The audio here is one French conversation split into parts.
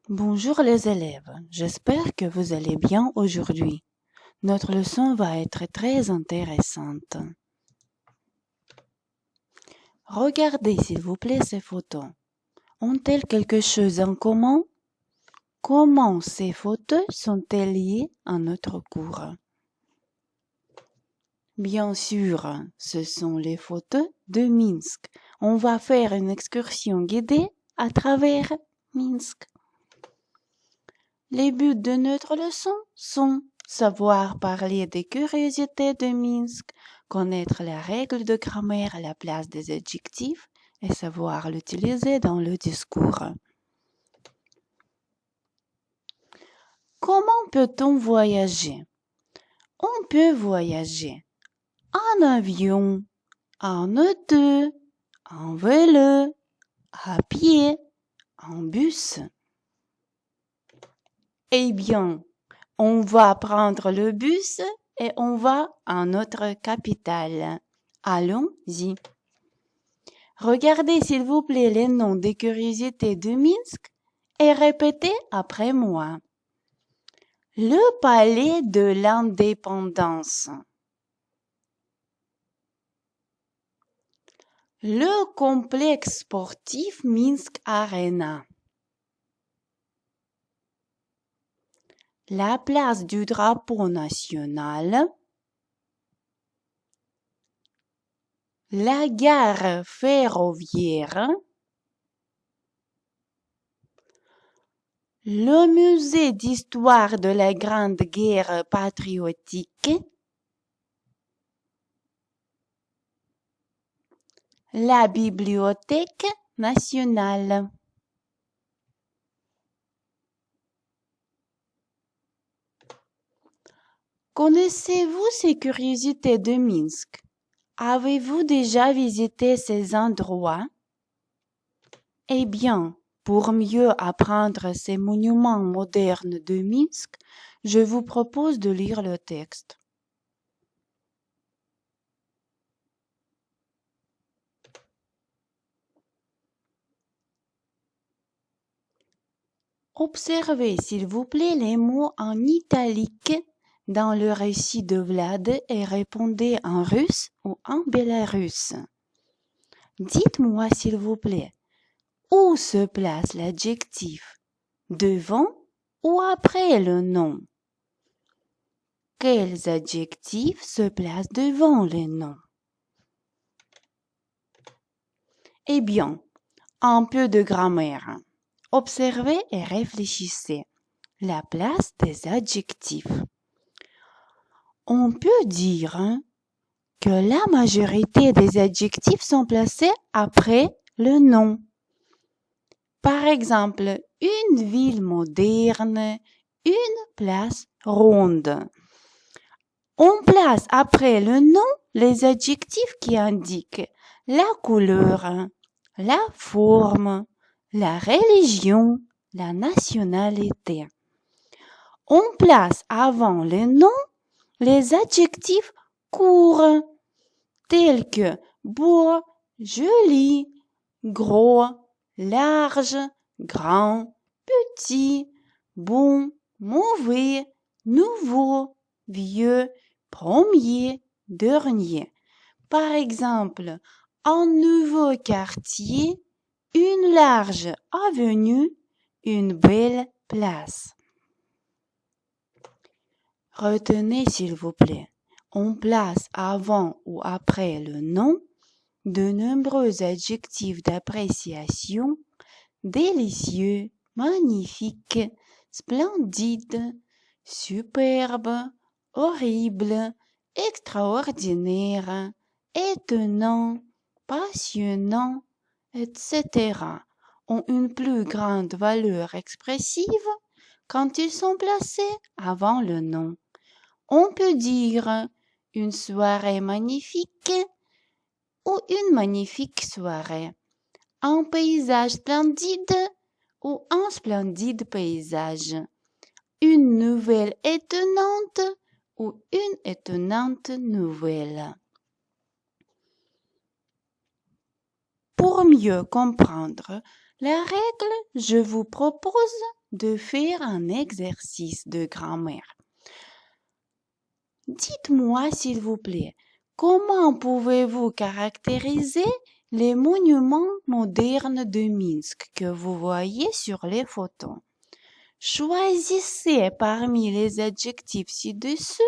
Bonjour les élèves, j'espère que vous allez bien aujourd'hui. Notre leçon va être très intéressante. Regardez s'il vous plaît ces photos. Ont-elles quelque chose en commun? Comment ces photos sont-elles liées à notre cours? Bien sûr, ce sont les photos de Minsk. On va faire une excursion guidée à travers Minsk. Les buts de notre leçon sont savoir parler des curiosités de Minsk, connaître les règles de grammaire à la place des adjectifs et savoir l'utiliser dans le discours. Comment peut-on voyager? On peut voyager en avion, en auto, en vélo, à pied, en bus. Eh bien, on va prendre le bus et on va à notre capitale. Allons-y. Regardez s'il vous plaît les noms des curiosités de Minsk et répétez après moi. Le palais de l'indépendance. Le complexe sportif Minsk Arena. La place du drapeau national. La gare ferroviaire. Le musée d'histoire de la Grande Guerre patriotique. La bibliothèque nationale. Connaissez-vous ces curiosités de Minsk? Avez-vous déjà visité ces endroits? Eh bien, pour mieux apprendre ces monuments modernes de Minsk, je vous propose de lire le texte. Observez, s'il vous plaît, les mots en italique dans le récit de Vlad et répondez en russe ou en bélarusse. Dites-moi, s'il vous plaît, où se place l'adjectif? Devant ou après le nom? Quels adjectifs se placent devant les noms? Eh bien, un peu de grammaire. Observez et réfléchissez. La place des adjectifs. On peut dire que la majorité des adjectifs sont placés après le nom. Par exemple, une ville moderne, une place ronde. On place après le nom les adjectifs qui indiquent la couleur, la forme, la religion, la nationalité. On place avant les noms les adjectifs courts, tels que beau, joli, gros, large, grand, petit, bon, mauvais, nouveau, vieux, premier, dernier. Par exemple, un nouveau quartier, une large avenue, une belle place. Retenez s'il vous plaît, on place avant ou après le nom de nombreux adjectifs d'appréciation, délicieux, magnifique, splendide, superbe, horrible, extraordinaire, étonnant, passionnant, etc. ont une plus grande valeur expressive quand ils sont placés avant le nom. On peut dire une soirée magnifique ou une magnifique soirée, un paysage splendide ou un splendide paysage, une nouvelle étonnante ou une étonnante nouvelle. Pour mieux comprendre la règle, je vous propose de faire un exercice de grammaire. Dites-moi, s'il vous plaît, comment pouvez-vous caractériser les monuments modernes de Minsk que vous voyez sur les photos? Choisissez parmi les adjectifs ci-dessus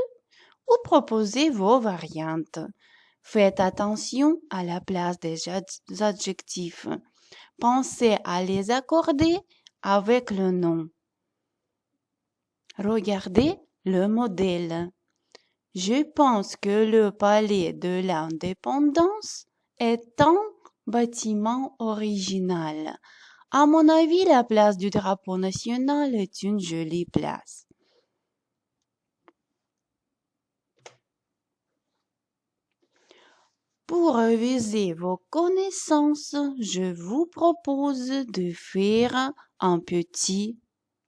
ou proposez vos variantes. Faites attention à la place des adjectifs. Pensez à les accorder avec le nom. Regardez le modèle. Je pense que le palais de l'Indépendance est un bâtiment original. À mon avis, la place du drapeau national est une jolie place. Pour réviser vos connaissances, je vous propose de faire un petit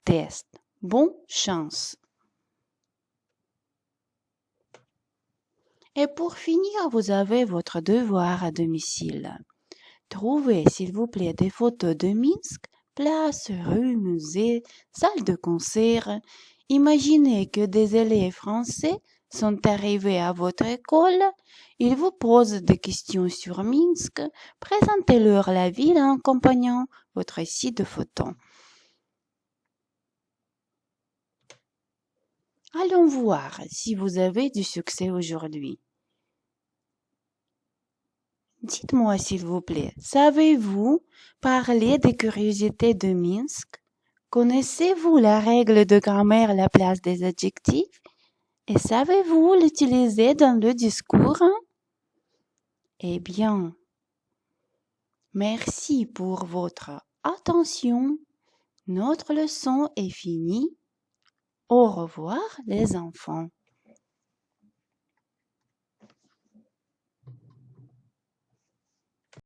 test. Bonne chance! Et pour finir, vous avez votre devoir à domicile. Trouvez, s'il vous plaît, des photos de Minsk, places, rues, musées, salles de concert. Imaginez que des élèves français sont arrivés à votre école. Ils vous posent des questions sur Minsk. Présentez-leur la ville en accompagnant votre récit de photos. Allons voir si vous avez du succès aujourd'hui. Dites-moi, s'il vous plaît, savez-vous parler des curiosités de Minsk? Connaissez-vous la règle de grammaire, la place des adjectifs? Et savez-vous l'utiliser dans le discours? Eh bien, merci pour votre attention. Notre leçon est finie. Au revoir, les enfants.